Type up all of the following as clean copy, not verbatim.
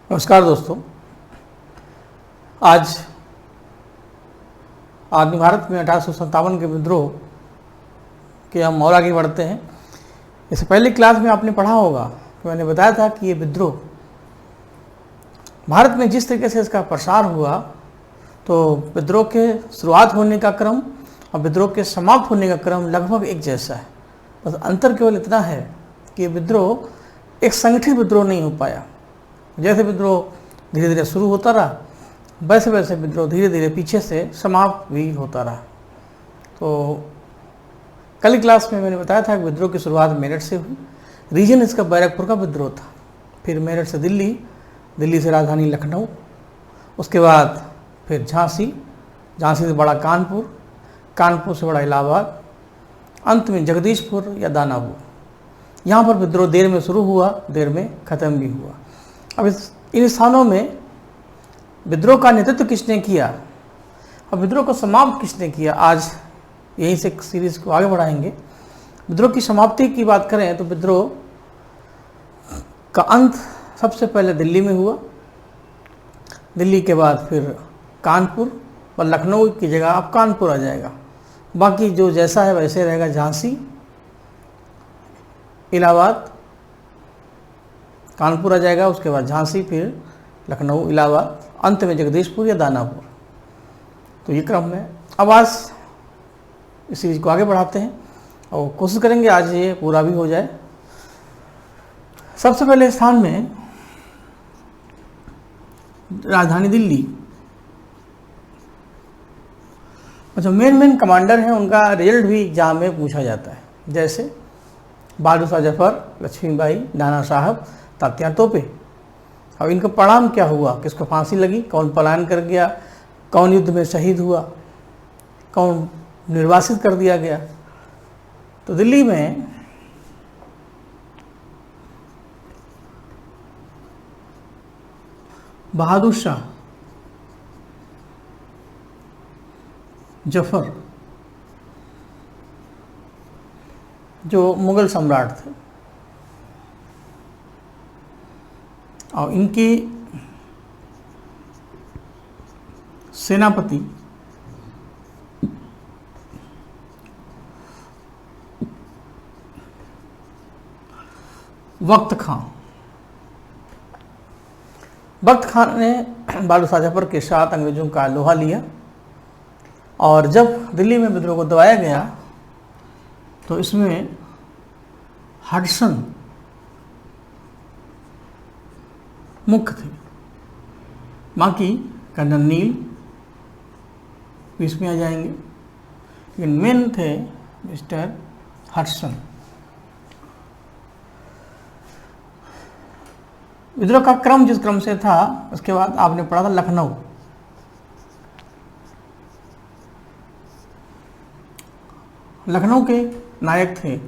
नमस्कार दोस्तों। आज आदमी भारत में 1857 के विद्रोह के हम और आगे बढ़ते हैं। इससे पहले क्लास में आपने पढ़ा होगा कि मैंने बताया था कि ये विद्रोह भारत में जिस तरीके से इसका प्रसार हुआ, तो विद्रोह के शुरुआत होने का क्रम और विद्रोह के समाप्त होने का क्रम लगभग एक जैसा है। बस अंतर केवल इतना है कि विद्रोह एक संगठित विद्रोह नहीं हो पाया। जैसे विद्रोह धीरे धीरे शुरू होता रहा, वैसे वैसे विद्रोह धीरे धीरे पीछे से समाप्त भी होता रहा। तो कल की क्लास में मैंने बताया था कि विद्रोह की शुरुआत मेरठ से हुई। रीजन इसका बैरकपुर का विद्रोह था। फिर मेरठ से दिल्ली, दिल्ली से राजधानी लखनऊ, उसके बाद फिर झांसी, झांसी से बड़ा कानपुर, कानपुर से बड़ा इलाहाबाद, अंत में जगदीशपुर या दानापुर। यहाँ पर विद्रोह देर में शुरू हुआ, देर में ख़त्म भी हुआ। अब इन स्थानों में विद्रोह का नेतृत्व किसने किया और विद्रोह को समाप्त किसने किया, आज यहीं से सीरीज को आगे बढ़ाएंगे। विद्रोह की समाप्ति की बात करें तो विद्रोह का अंत सबसे पहले दिल्ली में हुआ। दिल्ली के बाद फिर कानपुर और लखनऊ की जगह अब कानपुर आ जाएगा। बाकी जो जैसा है वैसे रहेगा। झांसी, इलाहाबाद, कानपुर आ जाएगा, उसके बाद झांसी, फिर लखनऊ, इलाहाबाद, अंत में जगदीशपुर या दानापुर। तो ये क्रम है। अब आज इस सीरीज को आगे बढ़ाते हैं और कोशिश करेंगे आज ये पूरा भी हो जाए। सबसे पहले स्थान में राजधानी दिल्ली। जो मेन कमांडर हैं उनका रिजल्ट भी एग्जाम में पूछा जाता है। जैसे बहादुर शाह जफर, लक्ष्मीबाई, नाना साहब, तात्या तोपे। अब इनका परिणाम क्या हुआ, किसको फांसी लगी, कौन पलायन कर गया, कौन युद्ध में शहीद हुआ, कौन निर्वासित कर दिया गया। तो दिल्ली में बहादुर शाह जफर जो मुगल सम्राट थे और इनके सेनापति वक्त खां ने बहादुर शाह जफर के साथ अंग्रेजों का लोहा लिया और जब दिल्ली में विद्रोह को दबाया गया तो इसमें हडसन मुख्य थे। बाकी कर्नल नील भी इसमें आ जाएंगे, लेकिन मेन थे मिस्टर हडसन। विद्रोह का क्रम जिस क्रम से था, उसके बाद आपने पढ़ा था लखनऊ। लखनऊ के नायक थे,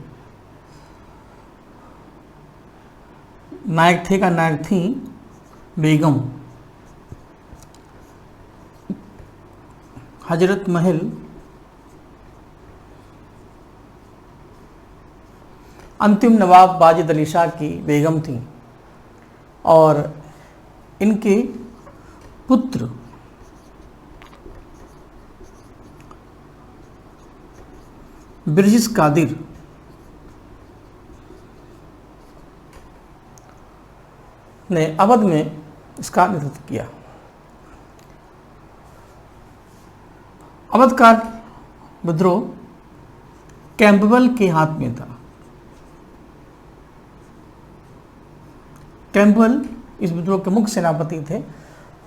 नायक थी बेगम। हजरत महल अंतिम नवाब वाजिद अली शाह की बेगम थी और इनके पुत्र बिरजिस कादिर ने अवध में इसका नेतृत्व किया। अवध का विद्रोह कैंपबेल के हाथ में था। कैंपबेल इस विद्रोह के मुख्य सेनापति थे।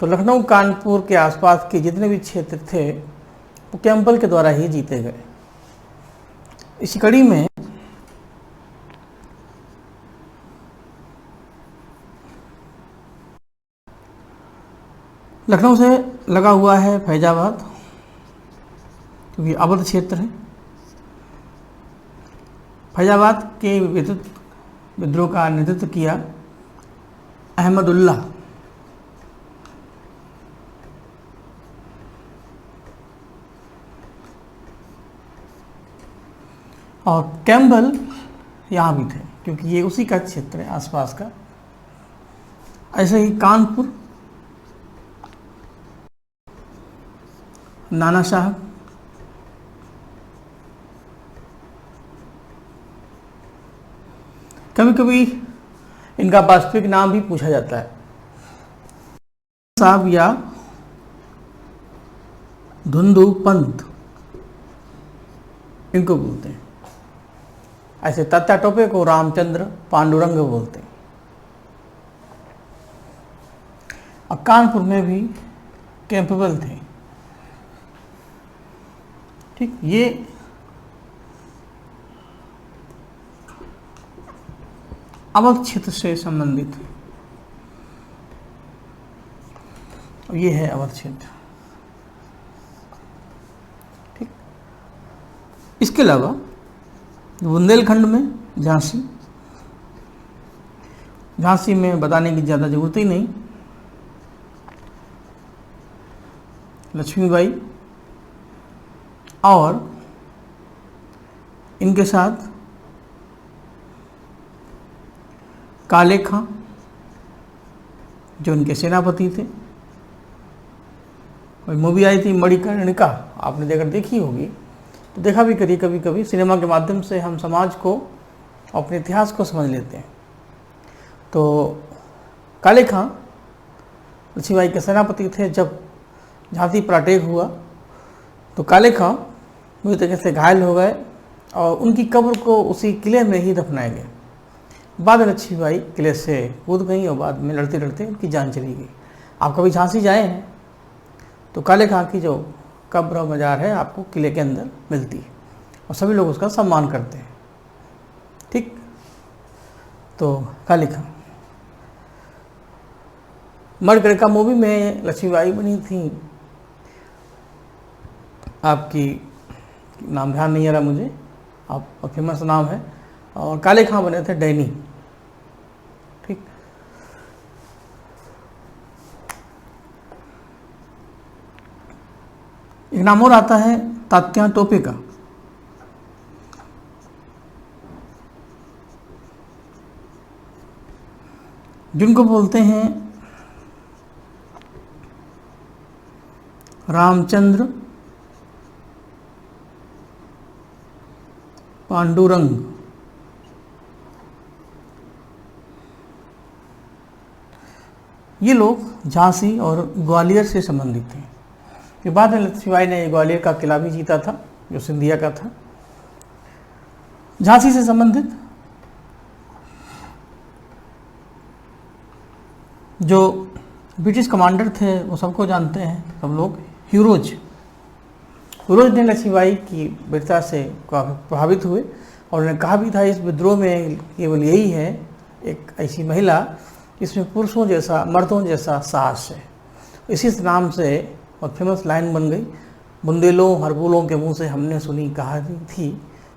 तो लखनऊ, कानपुर के आसपास के जितने भी क्षेत्र थे वो कैंपबेल के द्वारा ही जीते गए। इसी कड़ी में लखनऊ से लगा हुआ है फैजाबाद, क्योंकि अवध क्षेत्र है। फैजाबाद के विद्रोह का नेतृत्व किया अहमदुल्ला। और कैंपबेल यहाँ भी थे, क्योंकि ये उसी का क्षेत्र है आसपास का। ऐसे ही कानपुर नाना साहब, कभी कभी इनका वास्तविक नाम भी पूछा जाता है, साहब या धुंधु पंत इनको बोलते हैं। ऐसे तात्या टोपे को रामचंद्र पांडुरंग बोलते हैं। और कानपुर में भी कैंपेबल थे। ठीक, ये अवध क्षेत्र से संबंधित है। ये है अवध क्षेत्र। ठीक, इसके अलावा बुंदेलखंड में झांसी, झांसी में बताने की ज़्यादा जरूरत ही नहीं। लक्ष्मीबाई और इनके साथ काले खां जो उनके सेनापति थे। कोई मूवी आई थी मणिकर्णिका, आपने देखी होगी, तो देखा भी करिए। कभी कभी सिनेमा के माध्यम से हम समाज को, अपने इतिहास को समझ लेते हैं। तो काले खां लक्ष्मीबाई के सेनापति थे। जब झांसी पर अटैक हुआ तो काले खां बुरी तरीके से घायल हो गए और उनकी कब्र को उसी किले में ही दफनाया गया। बाद में लक्ष्मीबाई किले से कूद गई और बाद में लड़ते लड़ते उनकी जान चली गई। आप कभी झांसी जाए हैं तो काले खां की जो कब्र और मजार है आपको किले के अंदर मिलती है और सभी लोग उसका सम्मान करते हैं। ठीक, तो काले खां मणिकर्णिका मूवी में लक्ष्मीबाई बनी थी। आपकी नाम ध्यान नहीं आ रहा मुझे, आप फेमस नाम है। और काले खां बने थे डैनी। ठीक, एक नाम और आता है तात्या टोपे का। जिनको बोलते हैं रामचंद्र पांडुरंग। ये लोग झांसी और ग्वालियर से संबंधित थे। फिर बाद में लक्ष्मीबाई ने ग्वालियर का किला भी जीता था जो सिंधिया का था। झांसी से संबंधित जो ब्रिटिश कमांडर थे वो सबको जानते हैं सब लोग। ह्यूरोज ने लक्ष्मीबाई की वीरता से काफ़ी प्रभावित हुए और उन्होंने कहा भी था इस विद्रोह में केवल यही है एक ऐसी महिला इसमें पुरुषों जैसा, मर्दों जैसा साहस है। इसी नाम से बहुत फेमस लाइन बन गई, बुंदेलों हरबोलों के मुंह से हमने सुनी कहानी थी,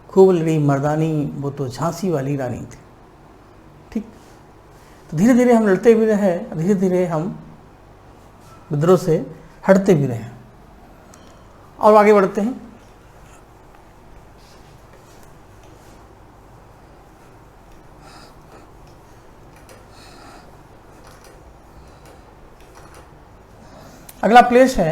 खूब लड़ी मर्दानी वो तो झांसी वाली रानी थी। ठीक, तो धीरे धीरे हम लड़ते भी रहे, धीरे धीरे हम विद्रोह से हटते भी रहे और आगे बढ़ते हैं। अगला प्लेस है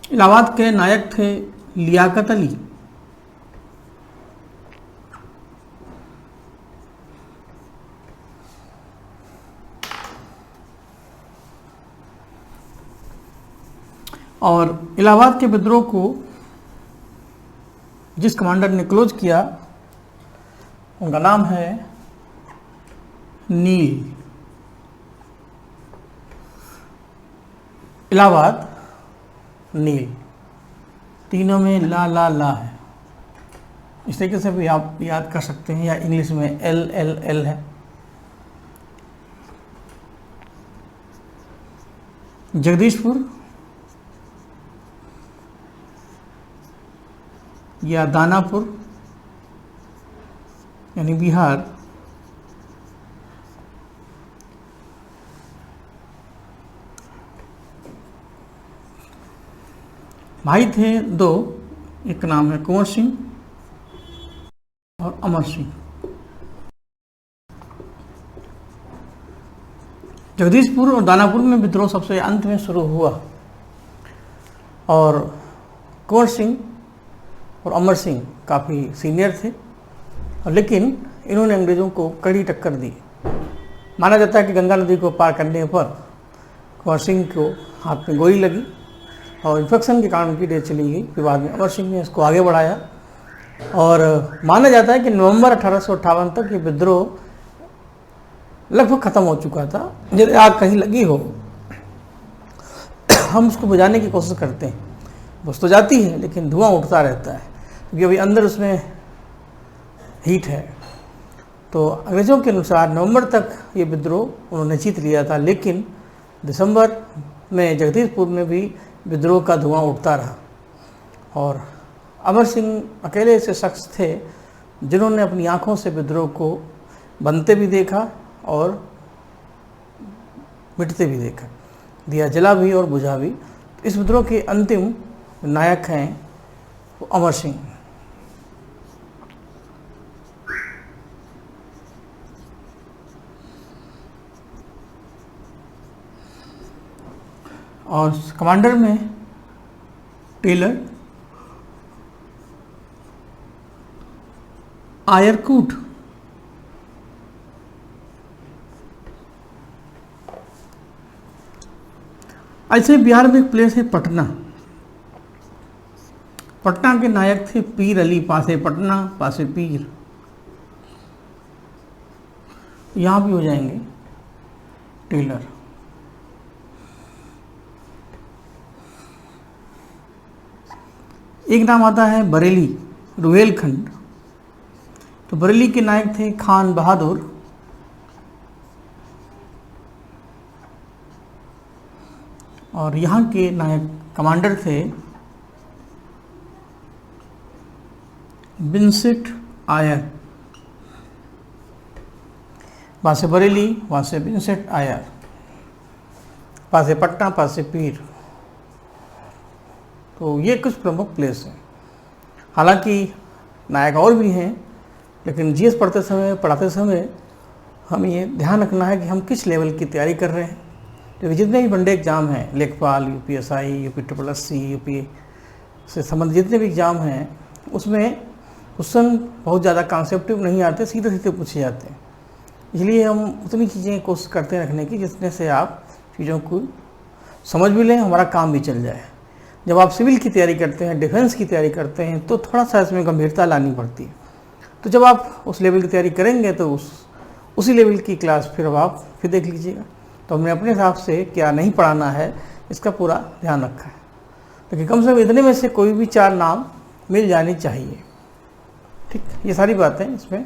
इलाहाबाद के नायक थे लियाकत अली। और इलाहाबाद के विद्रोह को जिस कमांडर ने क्लोज किया उनका नाम है नील। इलाहाबाद नील, तीनों में ला ला ला है। इस तरीके से भी आप याद कर सकते हैं, या इंग्लिश में एल एल एल है। जगदीशपुर या दानापुर यानी बिहार, भाई थे दो, एक नाम है कुंवर सिंह और अमर सिंह। जगदीशपुर और दानापुर में विद्रोह सबसे अंत में शुरू हुआ और कुंवर सिंह और अमर सिंह काफ़ी सीनियर थे, और लेकिन इन्होंने अंग्रेज़ों को कड़ी टक्कर दी। माना जाता है कि गंगा नदी को पार करने पर कुंवर सिंह को हाथ में गोली लगी और इन्फेक्शन के कारण उनकी डेथ चली गई। फिर बाद में अमर सिंह ने इसको आगे बढ़ाया और माना जाता है कि नवंबर 1858 तक ये विद्रोह लगभग ख़त्म हो चुका था। यदि आग कहीं लगी हो, हम उसको बुझाने की कोशिश करते हैं, बुझ तो जाती है लेकिन धुआं उठता रहता है क्योंकि अभी अंदर उसमें हीट है। तो अंग्रेज़ों के अनुसार नवंबर तक ये विद्रोह उन्होंने जीत लिया था, लेकिन दिसंबर में जगदीशपुर में भी विद्रोह का धुआं उठता रहा और अमर सिंह अकेले ऐसे शख्स थे जिन्होंने अपनी आँखों से विद्रोह को बनते भी देखा और मिटते भी देखा, दिया जला भी और बुझा भी। तो इस विद्रोह के अंतिम नायक हैं वो अमर सिंह। और कमांडर में टेलर, आयरकूट, ऐसे बिहार में एक प्लेस है पटना। पटना के नायक थे पीर अली, पासे पटना पासे पीर। यहाँ भी हो जाएंगे टेलर। एक नाम आता है बरेली, रुहेलखंड। तो बरेली के नायक थे खान बहादुर। और यहाँ के नायक कमांडर थे विंसेंट आयर। पासे बरेली, वहाँ से विंसेंट आयर, पासे पटना, पासे पीर। तो ये कुछ प्रमुख प्लेस हैं। हालांकि नायक और भी हैं, लेकिन जीएस पढ़ते समय, पढ़ाते समय हमें ये ध्यान रखना है कि हम किस लेवल की तैयारी कर रहे हैं। क्योंकि जितने भी वनडे एग्ज़ाम हैं, लेखपाल, यूपीएसआई, यूपी यूपी से संबंधित जितने भी एग्ज़ाम हैं, उसमें क्वेश्चन बहुत ज़्यादा कॉन्सेप्टिव नहीं आते, सीधे सीधे पूछे जाते हैं। इसलिए हम उतनी चीज़ें कोशिश करते हैं रखने की जिसमें से आप चीज़ों को समझ भी लें, हमारा काम भी चल जाए। जब आप सिविल की तैयारी करते हैं, डिफेंस की तैयारी करते हैं, तो थोड़ा सा इसमें गंभीरता लानी पड़ती है। तो जब आप उस लेवल की तैयारी करेंगे तो उसी लेवल की क्लास फिर अब आप फिर देख लीजिएगा। तो हमने अपने हिसाब से क्या नहीं पढ़ाना है इसका पूरा ध्यान रखा है, लेकिन कम से कम इतने में से कोई भी 4 नाम मिल जानी चाहिए। ठीक, ये सारी बातें इसमें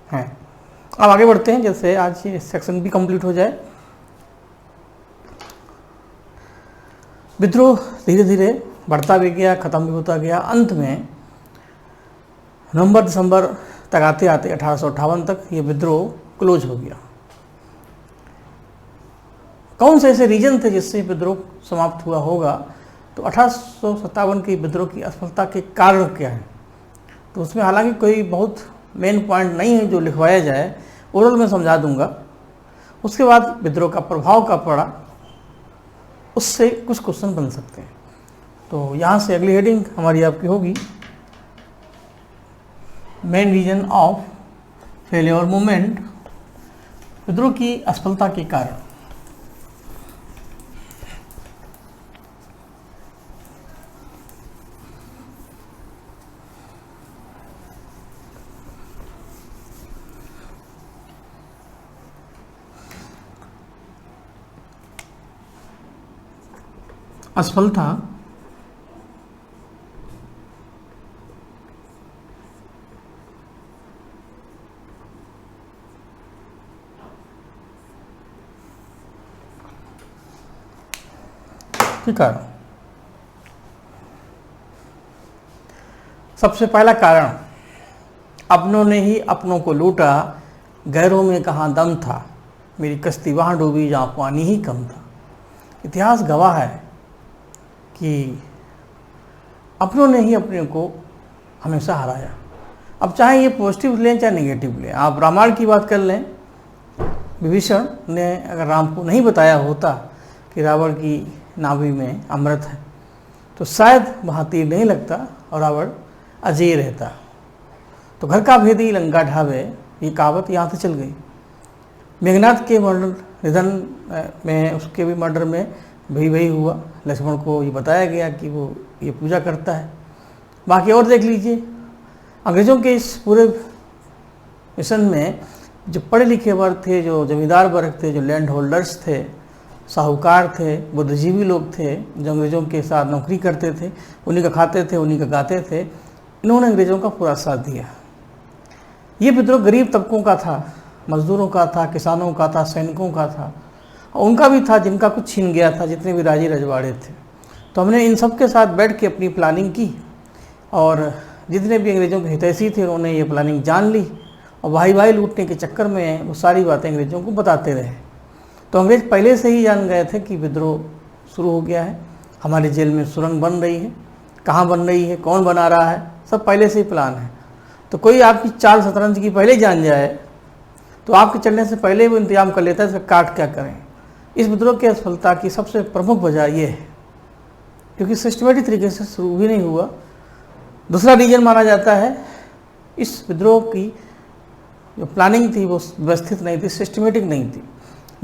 हैं। अब आगे बढ़ते हैं, जैसे आज ये सेक्शन भी कंप्लीट हो जाए। विद्रोह धीरे धीरे बढ़ता भी गया, ख़त्म भी होता गया। अंत में नवंबर दिसंबर तक आते आते 1858 तक ये विद्रोह क्लोज हो गया। कौन से ऐसे रीजन थे जिससे विद्रोह समाप्त हुआ होगा? तो 1857 के विद्रोह की असफलता के कारण क्या है? तो उसमें हालांकि कोई बहुत मेन पॉइंट नहीं है जो लिखवाया जाए, ओरल में समझा दूंगा। उसके बाद विद्रोह का प्रभाव का पड़ा, उससे कुछ क्वेश्चन बन सकते हैं। तो यहाँ से अगली हेडिंग हमारी आपकी होगी main reason of failure movement, विद्रोह की असफलता के कारण। असफलता के कारण। सबसे पहला कारण, अपनों ने ही अपनों को लूटा, गैरों में कहाँ दम था, मेरी कश्ती वहाँ डूबी जहाँ पानी ही कम था। इतिहास गवाह है कि अपनों ने ही अपने को हमेशा हराया। अब चाहे ये पॉजिटिव लें चाहे नेगेटिव लें, आप रामायण की बात कर लें, विभीषण ने अगर राम को नहीं बताया होता कि रावण की नाभि में अमृत है तो शायद वहाँ तीर नहीं लगता और रावण अजय रहता। तो घर का भेदी लंका ढावे, ये कहावत यहाँ से चल गई। मेघनाथ के मर्डर निधन में, उसके भी मर्डर में वही हुआ। लक्ष्मण को ये बताया गया कि वो ये पूजा करता है। बाकी और देख लीजिए, अंग्रेज़ों के इस पूरे मिशन में जो पढ़े लिखे वर्ग थे, जो जमींदार वर्ग थे, जो लैंड होल्डर्स थे, साहूकार थे, बुद्धिजीवी लोग थे, जो अंग्रेज़ों के साथ नौकरी करते थे, उन्हीं का खाते थे, उन्हीं का गाते थे, इन्होंने अंग्रेज़ों का पूरा साथ दिया। ये विद्रोह गरीब तबकों का था, मजदूरों का था, किसानों का था, सैनिकों का था, और उनका भी था जिनका कुछ छीन गया था, जितने भी राजे रजवाड़े थे। तो हमने इन सब के साथ बैठ के अपनी प्लानिंग की और जितने भी अंग्रेज़ों के हितैषी थे उन्होंने ये प्लानिंग जान ली और भाई लूटने के चक्कर में वो सारी बातें अंग्रेज़ों को बताते रहे। तो अंग्रेज़ पहले से ही जान गए थे कि विद्रोह शुरू हो गया है, हमारी जेल में सुरंग बन रही है, कहाँ बन रही है, कौन बना रहा है, सब पहले से ही प्लान है। तो कोई आपकी चाल शतरंज की पहले जान जाए तो आपके चलने से पहले वो इंतजाम कर लेता है इसका काट क्या करें। इस विद्रोह की असफलता की सबसे प्रमुख वजह ये है क्योंकि सिस्टमेटिक तरीके से शुरू भी नहीं हुआ। दूसरा रीजन माना जाता है इस विद्रोह की जो प्लानिंग थी वो व्यवस्थित नहीं थी, सिस्टमेटिक नहीं थी।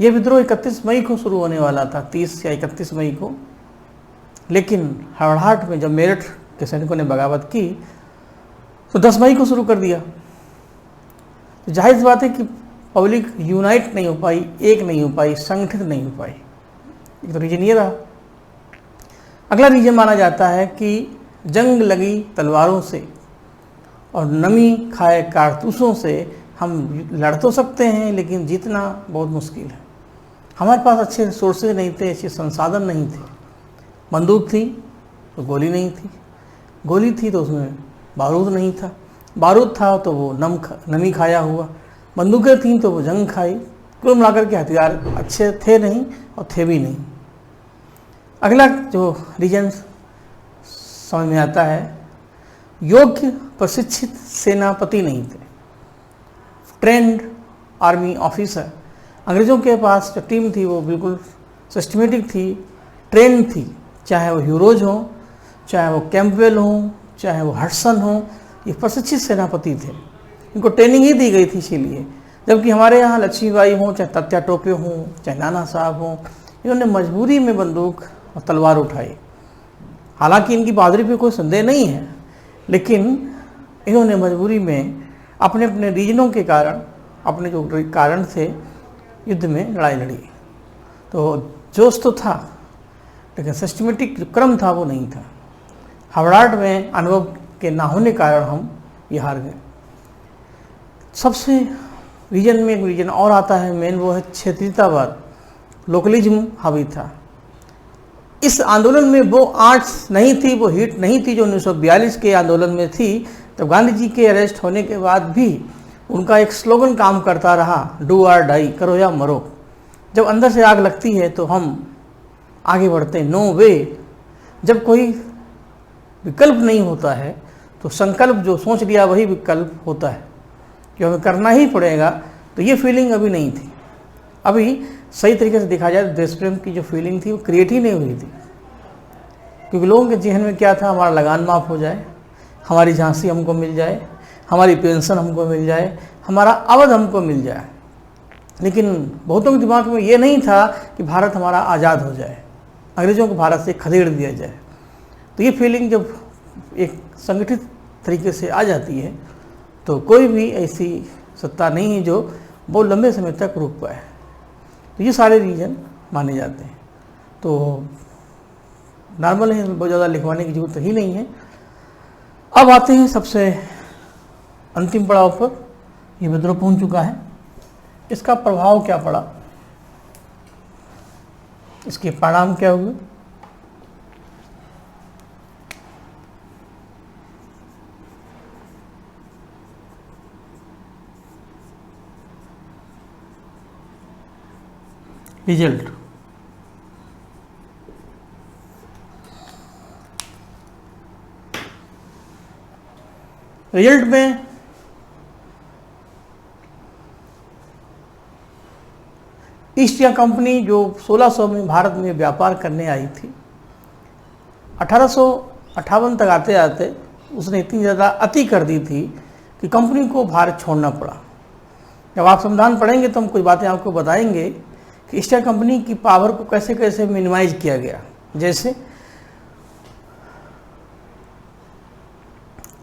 ये विद्रोह 31 मई को शुरू होने वाला था, 30 या 31 मई को, लेकिन हड़बड़ाहट में जब मेरठ के सैनिकों ने बगावत की तो 10 मई को शुरू कर दिया। तो जाहिर सी बात है कि पब्लिक यूनाइट नहीं हो पाई, एक नहीं हो पाई, संगठित नहीं हो पाई। एक तो रीजन ये रहा। अगला रीजन माना जाता है कि जंग लगी तलवारों से और नमी खाए कारतूसों से हम लड़ तो सकते हैं लेकिन जीतना बहुत मुश्किल है। हमारे पास अच्छे रिसोर्सेज नहीं थे, अच्छे संसाधन नहीं थे। बंदूक थी तो गोली नहीं थी, गोली थी तो उसमें बारूद नहीं था, बारूद था तो वो नमी खाया हुआ, बंदूकें थीं तो वो जंग खाई। कुल मिलाकर के हथियार अच्छे थे नहीं और थे भी नहीं। अगला जो रीजन समझ में आता है, योग्य प्रशिक्षित सेनापति नहीं थे, ट्रेंड आर्मी ऑफिसर। अंग्रेज़ों के पास जो टीम थी वो बिल्कुल सिस्टमेटिक थी, ट्रेन थी, चाहे वो ह्यूरोज हों, चाहे वो कैंपवेल हों, चाहे वो हडसन हों, ये प्रशिक्षित सेनापति थे, इनको ट्रेनिंग ही दी गई थी इसीलिए। जबकि हमारे यहाँ लक्ष्मीबाई हों, चाहे तात्या टोपे हों, चाहे नाना साहब हों, इन्होंने मजबूरी में बंदूक और तलवार उठाई। हालांकि इनकी बहादुरी पे कोई संदेह नहीं है, लेकिन इन्होंने मजबूरी में अपने अपने रीजनों के कारण, अपने जो कारण थे, युद्ध में लड़ाई लड़ी। तो जोश तो था लेकिन सिस्टमेटिक जो क्रम था वो नहीं था। हड़बड़ाहट में अनुभव के ना होने के कारण हम ये हार गए। सबसे रीजन में एक रीजन और आता है मेन, वो है क्षेत्रीयतावाद, लोकलिज्म हावी था। इस आंदोलन में वो आर्ट्स नहीं थी, वो हीट नहीं थी जो 1942 के आंदोलन में थी। तब गांधी जी के अरेस्ट होने के बाद भी उनका एक स्लोगन काम करता रहा, डू और डाई, करो या मरो। जब अंदर से आग लगती है तो हम आगे बढ़ते हैं, नो वे। जब कोई विकल्प नहीं होता है तो संकल्प जो सोच लिया वही विकल्प होता है कि हमें करना ही पड़ेगा। तो ये फीलिंग अभी नहीं थी। अभी सही तरीके से देखा जाए देश प्रेम की जो फीलिंग थी वो क्रिएट ही नहीं हुई थी, क्योंकि लोगों के जहन में क्या था, हमारा लगान माफ़ हो जाए, हमारी झांसी हमको मिल जाए, हमारी पेंशन हमको मिल जाए, हमारा अवध हमको मिल जाए। लेकिन बहुतों के दिमाग में ये नहीं था कि भारत हमारा आज़ाद हो जाए, अंग्रेज़ों को भारत से खदेड़ दिया जाए। तो ये फीलिंग जब एक संगठित तरीके से आ जाती है तो कोई भी ऐसी सत्ता नहीं है जो बहुत लंबे समय तक रुक पाए। तो ये सारे रीजन माने जाते हैं। तो नॉर्मल है, बहुत ज़्यादा लिखवाने की जरूरत ही नहीं है। अब आते हैं सबसे अंतिम पड़ाव पर। ये विद्रोह पहुंच चुका है, इसका प्रभाव क्या पड़ा, इसके परिणाम क्या हुए। रिजल्ट, रिजल्ट में ईस्ट इंडिया कंपनी जो 1600 में भारत में व्यापार करने आई थी, 1858 तक आते आते उसने इतनी ज़्यादा अति कर दी थी कि कंपनी को भारत छोड़ना पड़ा। जब आप संविधान पढ़ेंगे तो हम कुछ बातें आपको बताएंगे कि ईस्ट इंडिया कंपनी की पावर को कैसे कैसे मिनिमाइज किया गया। जैसे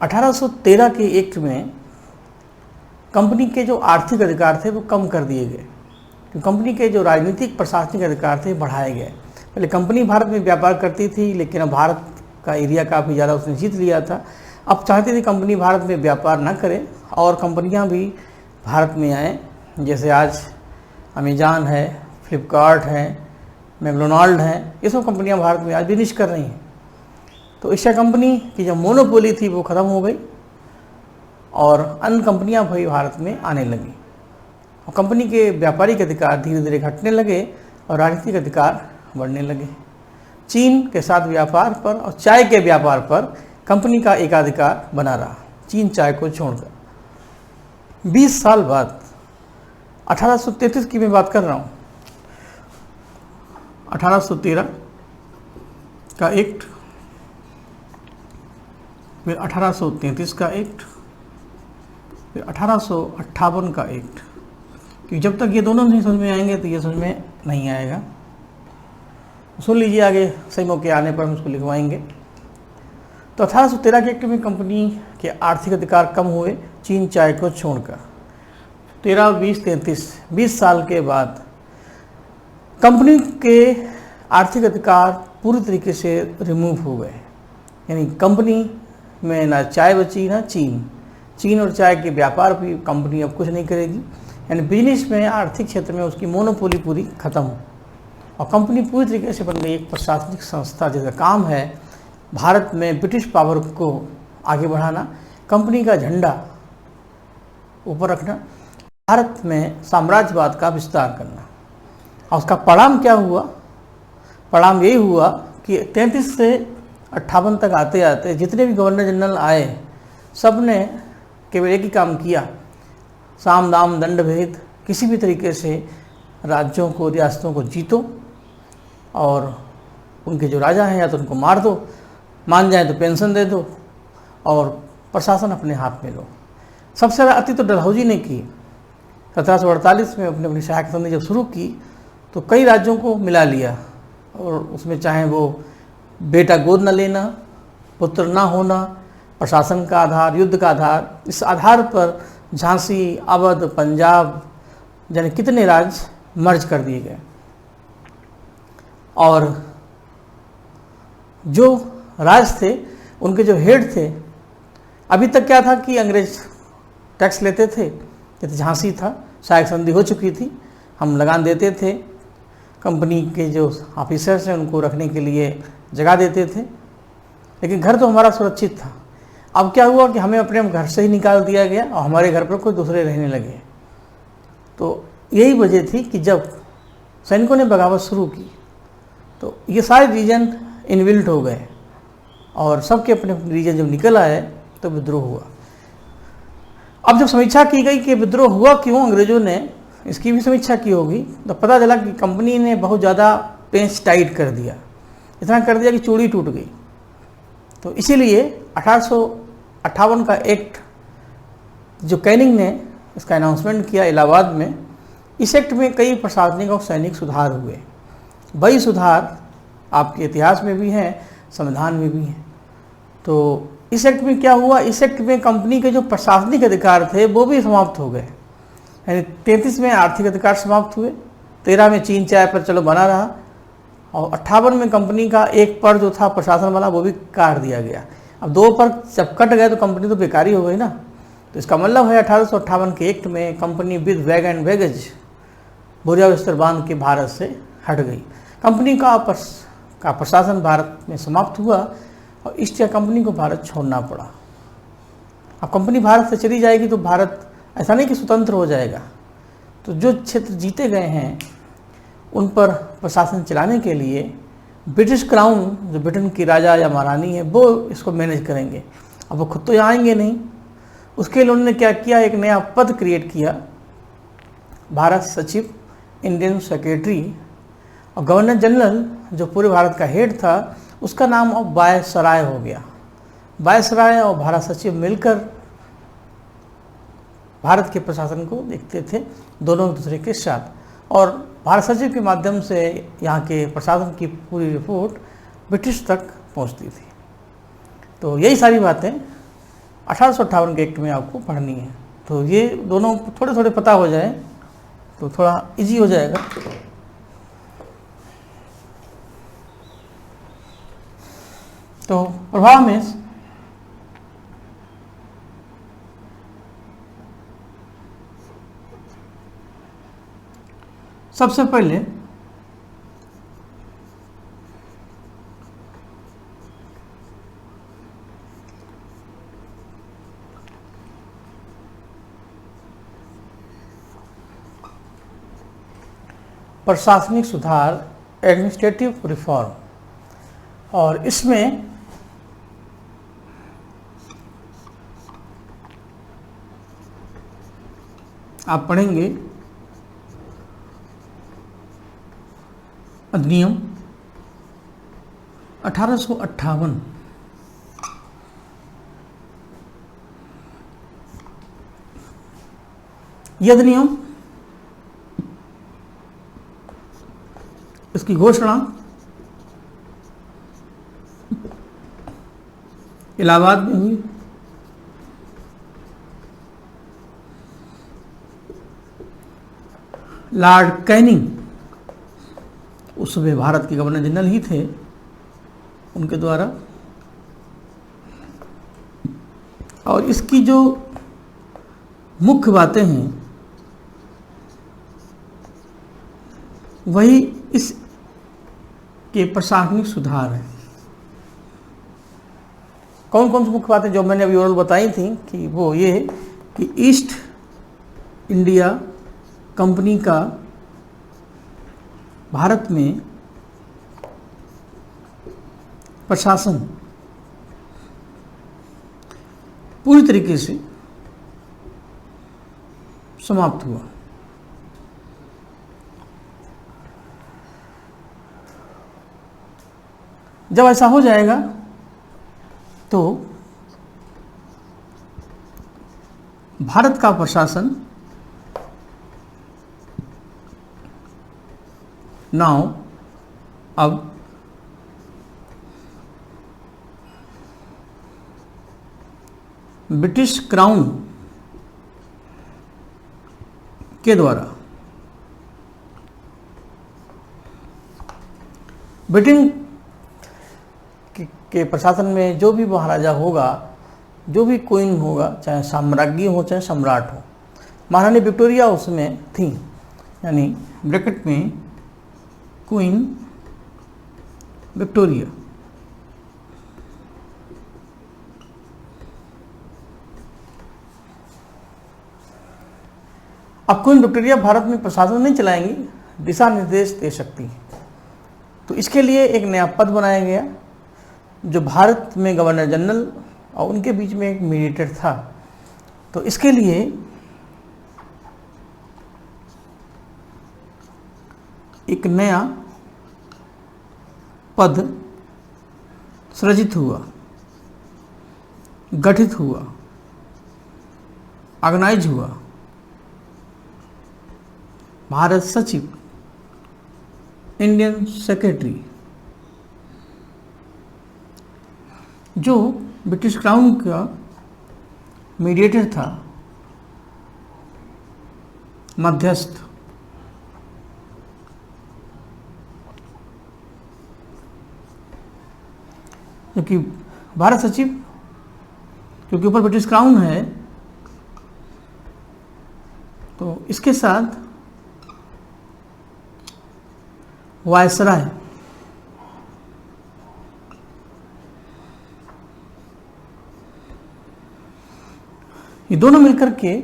1813 के एक्ट में कंपनी के जो आर्थिक अधिकार थे वो कम कर दिए गए, तो कंपनी के जो राजनीतिक प्रशासनिक अधिकार थे बढ़ाए गए। पहले कंपनी भारत में व्यापार करती थी, लेकिन अब भारत का एरिया काफ़ी ज़्यादा उसने जीत लिया था। अब चाहती थी कंपनी भारत में व्यापार ना करे और कंपनियां भी भारत में आएँ। जैसे आज अमेज़न है, फ्लिपकार्ट है, मैकडोनाल्ड है, ये सब कंपनियां भारत में आज बिजनेस कर रही हैं। तो ईस्ट इंडिया कंपनी की जो मोनोपोली थी वो ख़त्म हो गई और अन्य कंपनियां भी भारत में आने लगी और कंपनी के व्यापारिक अधिकार धीरे धीरे घटने लगे और राजनीतिक अधिकार बढ़ने लगे। चीन के साथ व्यापार पर और चाय के व्यापार पर कंपनी का एकाधिकार बना रहा, चीन चाय को छोड़कर। 20 साल बाद 1833 की मैं बात कर रहा हूँ, 1813 का एक्ट, फिर 1833 का एक्ट, फिर 1858 का एक्ट। क्योंकि जब तक ये दोनों नहीं समझ में आएंगे तो ये समझ में नहीं आएगा। सुन लीजिए, आगे सही मौके आने पर हम उसको लिखवाएंगे। तो 1813 के एक्ट में कंपनी के आर्थिक अधिकार कम हुए चीन चाय को छोड़कर। 13, 20, 20 साल के बाद कंपनी के आर्थिक अधिकार पूरी तरीके से रिमूव हो गए, यानी कंपनी में ना चाय बची ना चीन और चाय के व्यापार भी कंपनी अब कुछ नहीं करेगी, यानी बिजनेस में आर्थिक क्षेत्र में उसकी मोनोपोली पूरी खत्म और कंपनी पूरी तरीके से बन गई एक प्रशासनिक संस्था जिसका काम है भारत में ब्रिटिश पावर को आगे बढ़ाना, कंपनी का झंडा ऊपर रखना, भारत में साम्राज्यवाद का विस्तार करना। और उसका परिणाम क्या हुआ? परिणाम यही हुआ कि 33 से 58 तक आते आते जितने भी गवर्नर जनरल आए सब ने केवल एक ही काम किया, साम दाम दंड भेद, किसी भी तरीके से राज्यों को रियासतों को जीतो और उनके जो राजा हैं या तो उनको मार दो, मान जाए तो पेंशन दे दो और प्रशासन अपने हाथ में लो। सबसे ज़्यादा अति तो डलहौजी ने की। 1748 में अपनी सहायक संधि जब शुरू की तो कई राज्यों को मिला लिया और उसमें चाहे वो बेटा गोद न लेना, पुत्र ना होना, प्रशासन का आधार, युद्ध का आधार, इस आधार पर झांसी, अवध, पंजाब यानी कितने राज्य मर्ज कर दिए गए। और जो राज थे उनके जो हेड थे, अभी तक क्या था कि अंग्रेज टैक्स लेते थे, जैसे झांसी था, सहायक संधि हो चुकी थी, हम लगान देते थे, कंपनी के जो ऑफिसर्स हैं उनको रखने के लिए जगह देते थे, लेकिन घर तो हमारा सुरक्षित था। अब क्या हुआ कि हमें अपने घर से ही निकाल दिया गया और हमारे घर पर कोई दूसरे रहने लगे। तो यही वजह थी कि जब सैनिकों ने बगावत शुरू की तो ये सारे रीजन इनबिल्ट हो गए और सबके अपने अपने रीजन जब निकल आए तो विद्रोह हुआ। अब जब समीक्षा की गई कि विद्रोह हुआ क्यों, अंग्रेजों ने इसकी भी समीक्षा की होगी, तो पता चला कि कंपनी ने बहुत ज़्यादा पेंच टाइट कर दिया, इतना कर दिया कि चूड़ी टूट गई। तो इसीलिए 1858 का एक्ट जो कैनिंग ने इसका अनाउंसमेंट किया इलाहाबाद में, इस एक्ट में कई प्रशासनिक और सैनिक सुधार हुए। वही सुधार आपके इतिहास में भी हैं, संविधान में भी हैं। तो इस एक्ट में क्या हुआ? इस एक्ट में कंपनी के जो प्रशासनिक अधिकार थे वो भी समाप्त हो गए, यानी 33 में आर्थिक अधिकार समाप्त हुए, 13 में चीन चाय पर चलो बना रहा और 58 में कंपनी का एक पर जो था प्रशासन वाला वो भी काट दिया गया। अब दो पर जब कट गए तो कंपनी तो बेकारी हो गई ना। तो इसका मतलब है 1858 के एक्ट में company with bag and baggage बोरिया बिस्तर बांध के भारत से हट गई। कंपनी का प्रशासन भारत में समाप्त हुआ और ईस्ट इंडिया कंपनी को भारत छोड़ना पड़ा। अब कंपनी भारत से चली जाएगी तो भारत ऐसा नहीं कि स्वतंत्र हो जाएगा, तो जो क्षेत्र जीते गए हैं उन पर प्रशासन चलाने के लिए ब्रिटिश क्राउन, जो ब्रिटेन की राजा या महारानी है, वो इसको मैनेज करेंगे। अब वो खुद तो यहाँ आएंगे नहीं, उसके लिए उन्होंने क्या किया, एक नया पद क्रिएट किया, भारत सचिव, इंडियन सेक्रेटरी। और गवर्नर जनरल जो पूरे भारत का हेड था उसका नाम अब वायसराय हो गया। वायसराय और भारत सचिव मिलकर भारत के प्रशासन को देखते थे, दोनों एक दूसरे के साथ। और भारत सचिव के माध्यम से यहाँ के प्रशासन की पूरी रिपोर्ट ब्रिटिश तक पहुँचती थी। तो यही सारी बातें 1858 के एक्ट में आपको पढ़नी है। तो ये दोनों थोड़े थोड़े पता हो जाए तो थोड़ा इजी हो जाएगा। तो प्रभाव में सबसे पहले प्रशासनिक सुधार, एडमिनिस्ट्रेटिव रिफॉर्म, और इसमें आप पढ़ेंगे अधिनियम 1858, यह अधिनियम, इसकी घोषणा इलाहाबाद में हुई। लॉर्ड कैनिंग उस समय भारत के गवर्नर जनरल ही थे, उनके द्वारा। और इसकी जो मुख्य बातें हैं वही इस के प्रशासनिक सुधार है। कौन कौन सी मुख्य बातें जो मैंने अभी ओरल बताई थी कि वो ये कि ईस्ट इंडिया कंपनी का भारत में प्रशासन पूरी तरीके से समाप्त हुआ। जब ऐसा हो जाएगा तो भारत का प्रशासन नाउ अब ब्रिटिश क्राउन के द्वारा, ब्रिटेन के प्रशासन में जो भी महाराजा होगा, जो भी क्वीन होगा, चाहे साम्राज्ञी हो चाहे सम्राट हो, महारानी विक्टोरिया उसमें थी, यानी ब्रैकेट में क्वीन विक्टोरिया। अब क्वीन विक्टोरिया भारत में प्रशासन नहीं चलाएंगी, दिशा निर्देश दे सकती है। तो इसके लिए एक नया पद बनाया गया जो भारत में गवर्नर जनरल और उनके बीच में एक मीडिएटर था। तो इसके लिए एक नया पद सृजित हुआ, गठित हुआ, ऑर्गेनाइज हुआ, भारत सचिव, इंडियन सेक्रेटरी, जो ब्रिटिश क्राउन का मीडिएटर था, मध्यस्थ। क्योंकि भारत सचिव क्योंकि ऊपर ब्रिटिश क्राउन है, तो इसके साथ वायसराय, ये दोनों मिलकर के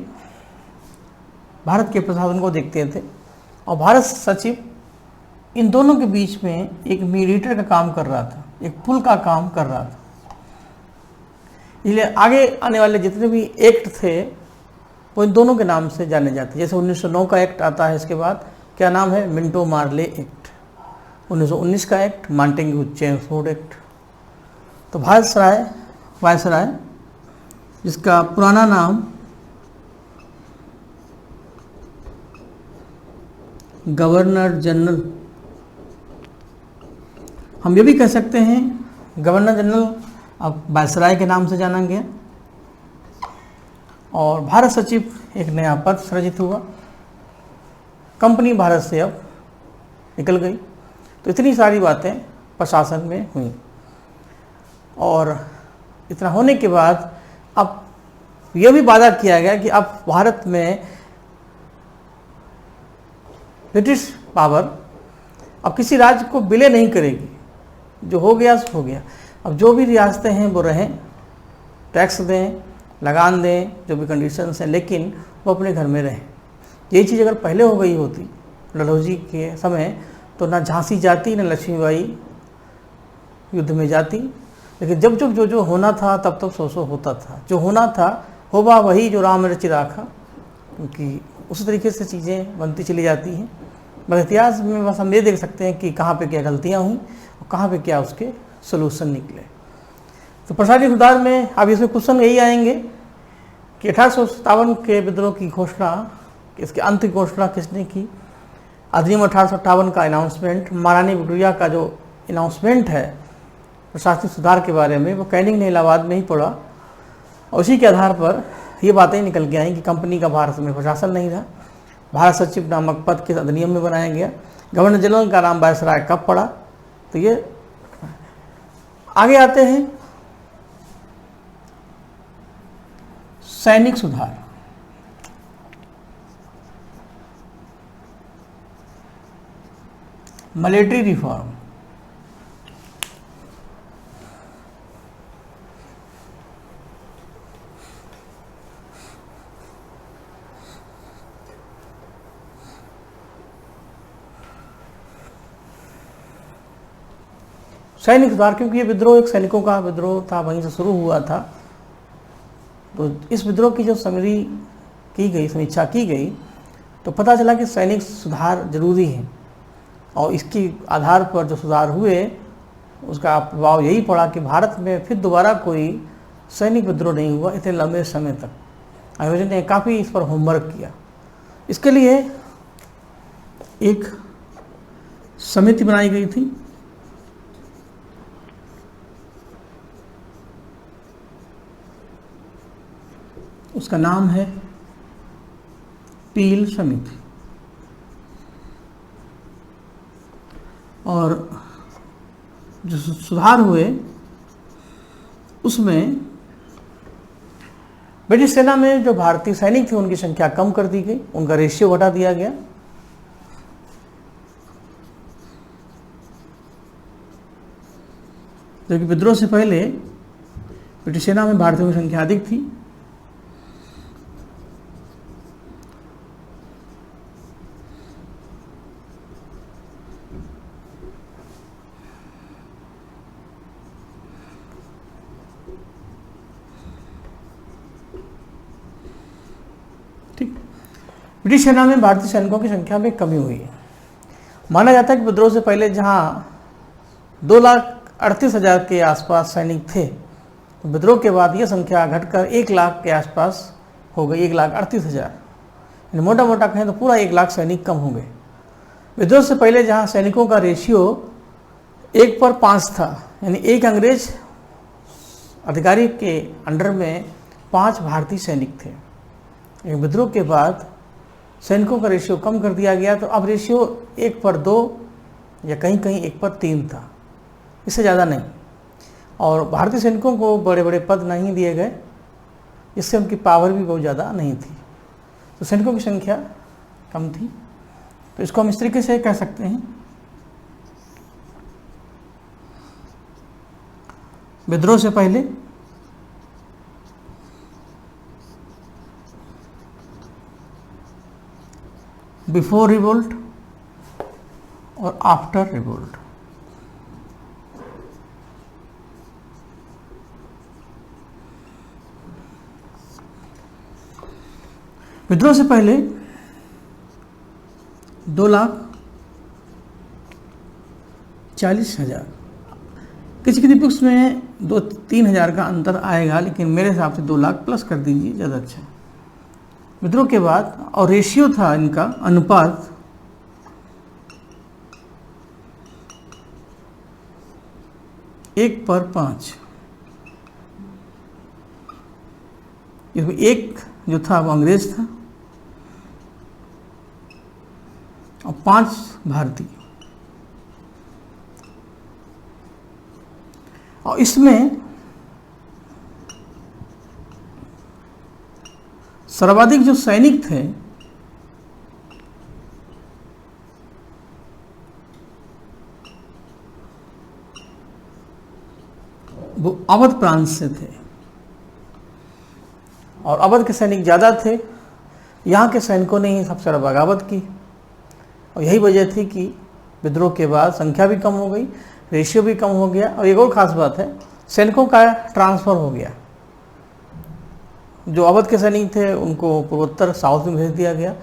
भारत के प्रशासन को देखते थे। और भारत सचिव इन दोनों के बीच में एक मीडिएटर का काम कर रहा था, एक पुल का काम कर रहा था। इसलिए आगे आने वाले जितने भी एक्ट थे वो इन दोनों के नाम से जाने जाते हैं। जैसे 1909 का एक्ट आता है, इसके बाद क्या नाम है, मिंटो मार्ले एक्ट। 1919 का एक्ट मॉन्टेग्यू चेम्सफोर्ड एक्ट। तो वायसराय जिसका पुराना नाम गवर्नर जनरल, हम ये भी कह सकते हैं गवर्नर जनरल अब वायसराय के नाम से जाना गया। और भारत सचिव एक नया पद सृजित हुआ, कंपनी भारत से अब निकल गई। तो इतनी सारी बातें प्रशासन में हुई और इतना होने के बाद अब यह भी वादा किया गया कि अब भारत में ब्रिटिश पावर अब किसी राज्य को विलय नहीं करेगी, जो हो गया सो हो गया। अब जो भी रियासतें हैं वो रहें, टैक्स दें, लगान दें, जो भी कंडीशंस हैं, लेकिन वो अपने घर में रहें। यही चीज़ अगर पहले हो गई होती डलहौजी के समय तो ना झांसी जाती ना लक्ष्मीबाई युद्ध में जाती। लेकिन जब जब जो होना था तब तब सो होता था, जो होना था होगा वही जो राम रचि राखा, क्योंकि उसी तरीके से चीज़ें बनती चली जाती हैं। बस इतिहास में बस हम ये देख सकते हैं कि कहाँ पे क्या गलतियाँ हुई और कहाँ पे क्या उसके सोल्यूशन निकले। तो प्रशासनिक सुधार में अब इसमें क्वेश्चन यही आएंगे कि 1857 के विद्रोह की घोषणा, इसके अंत की घोषणा किसने की। अधिनियम 1858 का अनाउंसमेंट, महारानी विक्टोरिया का जो अनाउंसमेंट है प्रशासनिक सुधार के बारे में, वो कैनिंग ने इलाहाबाद में ही पढ़ा और उसी के आधार पर ये बातें निकल के आई कि कंपनी का भारत में प्रशासन नहीं था। भारत सचिव नामक पद के अधिनियम में बनाया गया। गवर्नर जनरल का नाम वायसराय कब पड़ा, तो ये आगे आते हैं सैनिक सुधार। Military reform. सैनिक सुधार, क्योंकि ये विद्रोह एक सैनिकों का विद्रोह था, वहीं से शुरू हुआ था। तो इस विद्रोह की जो समरी की गई, समीक्षा की गई, तो पता चला कि सैनिक सुधार जरूरी है और इसके आधार पर जो सुधार हुए उसका प्रभाव यही पड़ा कि भारत में फिर दोबारा कोई सैनिक विद्रोह नहीं हुआ इतने लंबे समय तक। आयोजन ने काफ़ी इस पर होमवर्क किया। इसके लिए एक समिति बनाई गई थी, उसका नाम है पील समिति। और जो सुधार हुए उसमें ब्रिटिश सेना में जो भारतीय सैनिक थे उनकी संख्या कम कर दी गई, उनका रेशियो घटा दिया गया। जबकि विद्रोह से पहले ब्रिटिश सेना में भारतीयों की संख्या अधिक थी। ब्रिटिश सेना में भारतीय सैनिकों की संख्या में कमी हुई है। माना जाता है कि विद्रोह से पहले जहां 2,38,000 के आसपास सैनिक थे, तो विद्रोह के बाद यह संख्या घटकर 1 लाख के आसपास हो गई, 1,38,000। मोटा मोटा कहें तो पूरा 1 लाख सैनिक कम हो गए। विद्रोह से पहले जहां सैनिकों का रेशियो 1 पर 5 था, यानी एक अंग्रेज अधिकारी के अंडर में 5 भारतीय सैनिक थे। विद्रोह के बाद सैनिकों का रेशियो कम कर दिया गया, तो अब रेशियो 1 पर 2 या कहीं कहीं 1 पर 3 था, इससे ज़्यादा नहीं। और भारतीय सैनिकों को बड़े बड़े पद नहीं दिए गए, इससे उनकी पावर भी बहुत ज़्यादा नहीं थी, तो सैनिकों की संख्या कम थी। तो इसको हम इस तरीके से कह सकते हैं, विद्रोह से पहले बिफोर रिवोल्ट और आफ्टर रिवोल्ट। विद्रोह से पहले 2,40,000, किसी किसी बुक्स में 2-3 हज़ार का अंतर आएगा, लेकिन मेरे हिसाब से 2 लाख प्लस कर दीजिए, ज़्यादा अच्छा। विद्रोह के बाद और रेशियो था इनका, अनुपात 1/5। इसमें 1 जो था वो अंग्रेज था और 5 भारतीय। और इसमें सर्वाधिक जो सैनिक थे वो अवध प्रांत से थे, और अवध के सैनिक ज़्यादा थे। यहाँ के सैनिकों ने ही सबसे ज़्यादा बगावत की, और यही वजह थी कि विद्रोह के बाद संख्या भी कम हो गई, रेशियो भी कम हो गया। और एक और ख़ास बात है, सैनिकों का ट्रांसफ़र हो गया। जो अवध के सैनिक थे उनको पूर्वोत्तर साउथ में भेज दिया गया,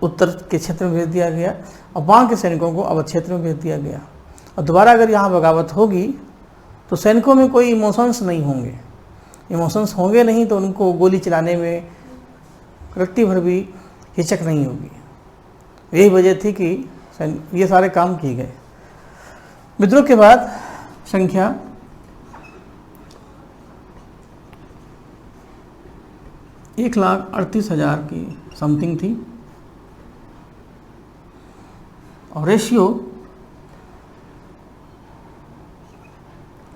उत्तर के क्षेत्र में भेज दिया गया, और वहाँ के सैनिकों को अवध क्षेत्र में भेज दिया गया। और दोबारा अगर यहाँ बगावत होगी तो सैनिकों में कोई इमोशंस नहीं होंगे, इमोशंस होंगे नहीं तो उनको गोली चलाने में रत्ती भर भी हिचक नहीं होगी। यही वजह थी कि ये सारे काम किए गए। विद्रोह के बाद संख्या 1,38,000 की समथिंग थी, और रेशियो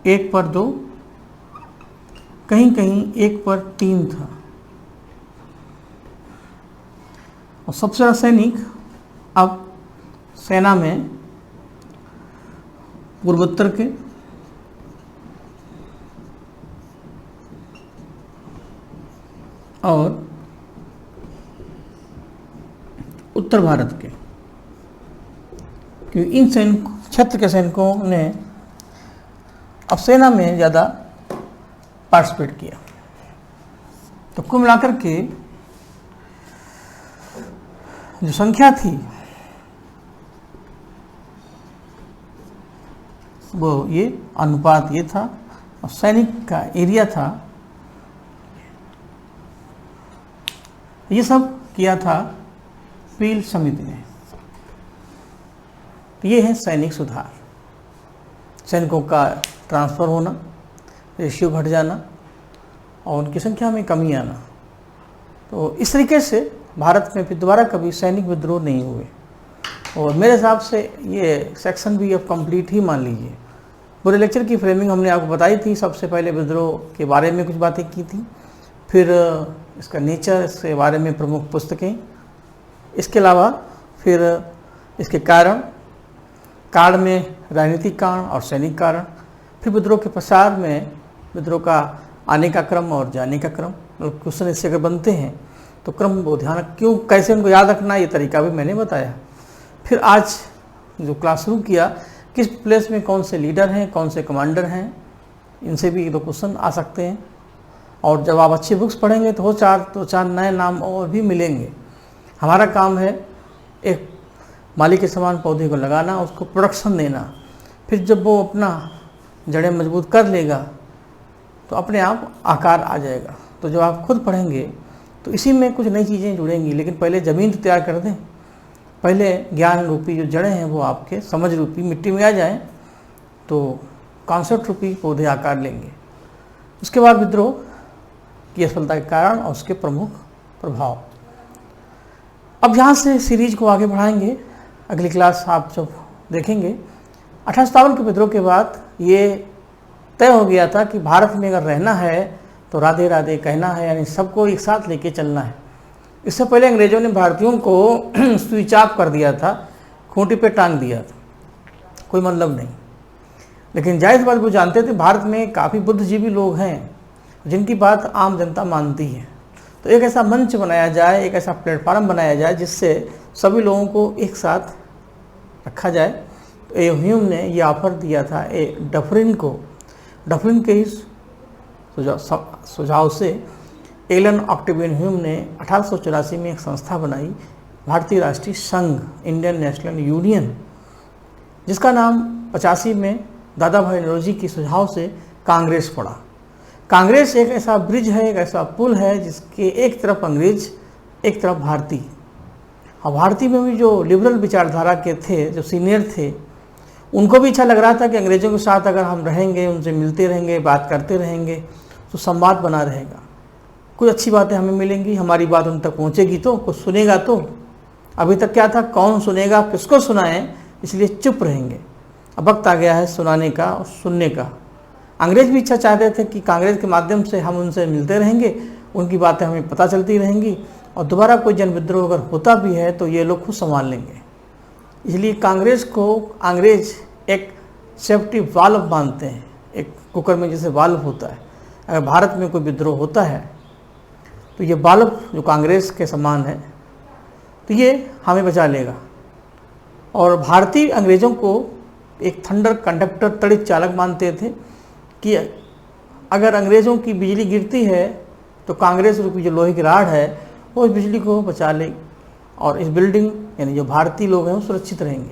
1/2, कहीं कहीं 1/3 था। और सबसे ज़्यादा सैनिक अब सेना में पूर्वोत्तर के, और उत्तर भारत के, क्योंकि इन सैनिक क्षेत्र के सैनिकों ने अब सेना में ज़्यादा पार्टिसिपेट किया। तो कुल मिलाकर के जो संख्या थी वो ये अनुपात ये था, और सैनिक का एरिया था, ये सब किया था पील समिति ने। तो ये है सैनिक सुधार, सैनिकों का ट्रांसफ़र होना, रेशियो घट जाना और उनकी संख्या में कमी आना। तो इस तरीके से भारत में फिर दोबारा कभी सैनिक विद्रोह नहीं हुए, और मेरे हिसाब से ये सेक्शन भी अब कंप्लीट ही मान लीजिए। पूरे लेक्चर की फ्रेमिंग हमने आपको बताई थी। सबसे पहले विद्रोह के बारे में कुछ बातें की थी, फिर इसका नेचर, इसके बारे में प्रमुख पुस्तकें, इसके अलावा फिर इसके कारण में राजनीतिक कारण और सैनिक कारण, फिर विद्रोह के प्रसार में विद्रोह का आने का क्रम और जाने का क्रम। क्वेश्चन इससे अगर बनते हैं तो क्रम को ध्यान क्यों, कैसे उनको याद रखना, ये तरीका भी मैंने बताया। फिर आज जो क्लास शुरू किया, किस प्लेस में कौन से लीडर हैं, कौन से कमांडर हैं, इनसे भी 2 क्वेश्चन आ सकते हैं। और जब आप अच्छी बुक्स पढ़ेंगे तो 4 नए नाम और भी मिलेंगे। हमारा काम है एक माली के समान पौधे को लगाना, उसको प्रोडक्शन देना, फिर जब वो अपना जड़ें मजबूत कर लेगा तो अपने आप आकार आ जाएगा। तो जब आप खुद पढ़ेंगे तो इसी में कुछ नई चीज़ें जुड़ेंगी, लेकिन पहले ज़मीन तो तैयार कर दें, पहले ज्ञान रूपी जो जड़ें हैं वो आपके समझ रूपी मिट्टी में आ जाएं, तो कॉन्सेप्ट रूपी पौधे आकार लेंगे। उसके बाद विद्रोह की असफलता के कारण और उसके प्रमुख प्रभाव। अब यहाँ से सीरीज को आगे बढ़ाएंगे। अगली क्लास आप जब देखेंगे 1857 के विद्रोह के बाद ये तय हो गया था कि भारत में अगर रहना है तो राधे राधे कहना है, यानी सबको एक साथ लेके चलना है। इससे पहले अंग्रेजों ने भारतीयों को स्विच ऑफ कर दिया था, खूंटी पे टांग दिया था, कोई मतलब नहीं। लेकिन जाहिर बात वो जानते थे भारत में काफ़ी बुद्धिजीवी लोग हैं जिनकी बात आम जनता मानती है। तो एक ऐसा मंच बनाया जाए, एक ऐसा प्लेटफार्म बनाया जाए जिससे सभी लोगों को एक साथ रखा जाए। तो ए ह्यूम ने ये ऑफर दिया था डफरिन को। डफरिन के इस सुझाव से एलन ऑक्टेवियन ह्यूम ने 1884 में एक संस्था बनाई, भारतीय राष्ट्रीय संघ, इंडियन नेशनल यूनियन, जिसका नाम 85 में दादा भाई नौरोजी के सुझाव से कांग्रेस पड़ा। कांग्रेस एक ऐसा ब्रिज है, एक ऐसा पुल है जिसके एक तरफ अंग्रेज, एक तरफ भारतीय। और भारतीय में भी जो लिबरल विचारधारा के थे, जो सीनियर थे, उनको भी अच्छा लग रहा था कि अंग्रेज़ों के साथ अगर हम रहेंगे, उनसे मिलते रहेंगे, बात करते रहेंगे तो संवाद बना रहेगा, कुछ अच्छी बातें हमें मिलेंगी, हमारी बात उन तक पहुँचेगी तो, कुछ सुनेगा तो। अभी तक क्या था, कौन सुनेगा, किसको सुनाएं, इसलिए चुप रहेंगे। अब वक्त आ गया है सुनाने का और सुनने का। अंग्रेज भी इच्छा चाहते थे कि कांग्रेस के माध्यम से हम उनसे मिलते रहेंगे, उनकी बातें हमें पता चलती रहेंगी, और दोबारा कोई जन विद्रोह अगर होता भी है तो ये लोग खुद संभाल लेंगे। इसलिए कांग्रेस को अंग्रेज एक सेफ्टी वाल्व मानते हैं, एक कुकर में जैसे वाल्व होता है। अगर भारत में कोई विद्रोह होता है तो ये वाल्व जो कांग्रेस के समान है, तो ये हमें बचा लेगा। और भारतीय अंग्रेज़ों को एक थंडर कंडक्टर, तड़ित चालक मानते थे कि अगर अंग्रेज़ों की बिजली गिरती है तो कांग्रेस रूपी जो लोहे की राड है वो इस बिजली को बचा लेगी, और इस बिल्डिंग यानी जो भारतीय लोग हैं वो सुरक्षित रहेंगे।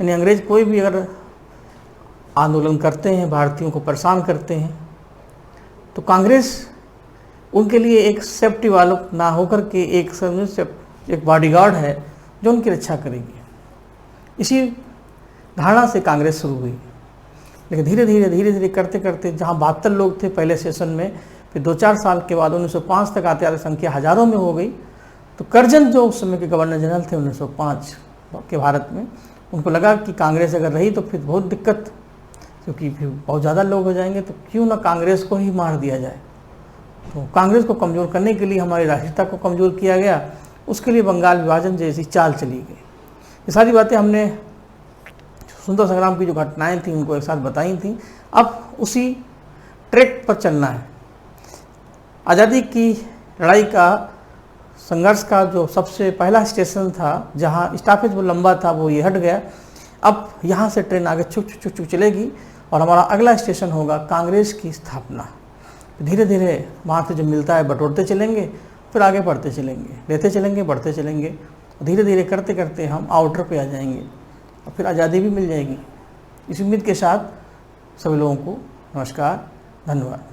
यानी अंग्रेज़ कोई भी अगर आंदोलन करते हैं, भारतीयों को परेशान करते हैं, तो कांग्रेस उनके लिए एक सेफ्टी वालों ना होकर के एक बॉडीगार्ड है जो उनकी रक्षा करेगी। इसी धारणा से कांग्रेस शुरू हुई, लेकिन धीरे धीरे करते करते जहाँ 72 लोग थे पहले सेशन में, फिर 2-4 साल के बाद 1905 तक आते आते संख्या हज़ारों में हो गई। तो कर्जन जो उस समय के गवर्नर जनरल थे 1905 के भारत में, उनको लगा कि कांग्रेस अगर रही तो फिर बहुत दिक्कत, क्योंकि फिर बहुत ज़्यादा लोग हो जाएंगे, तो क्यों ना कांग्रेस को ही मार दिया जाए। तो कांग्रेस को कमज़ोर करने के लिए हमारी राष्ट्रीयता को कमज़ोर किया गया, उसके लिए बंगाल विभाजन जैसी चाल चली गई। ये सारी बातें हमने स्वतंत्रता संग्राम की जो घटनाएं थी उनको एक साथ बताई थी। अब उसी ट्रैक पर चलना है। आज़ादी की लड़ाई का, संघर्ष का जो सबसे पहला स्टेशन था, जहां स्टॉपेज वो लंबा था, वो ये हट गया। अब यहाँ से ट्रेन आगे छुक छुक छुक चलेगी और हमारा अगला स्टेशन होगा कांग्रेस की स्थापना। धीरे धीरे वहाँ से जो मिलता है बटोरते चलेंगे, फिर आगे बढ़ते चलेंगे, लेते चलेंगे, बढ़ते चलेंगे, धीरे धीरे करते करते हम आउटर पे आ जाएंगे और फिर आज़ादी भी मिल जाएगी। इस उम्मीद के साथ सभी लोगों को नमस्कार, धन्यवाद।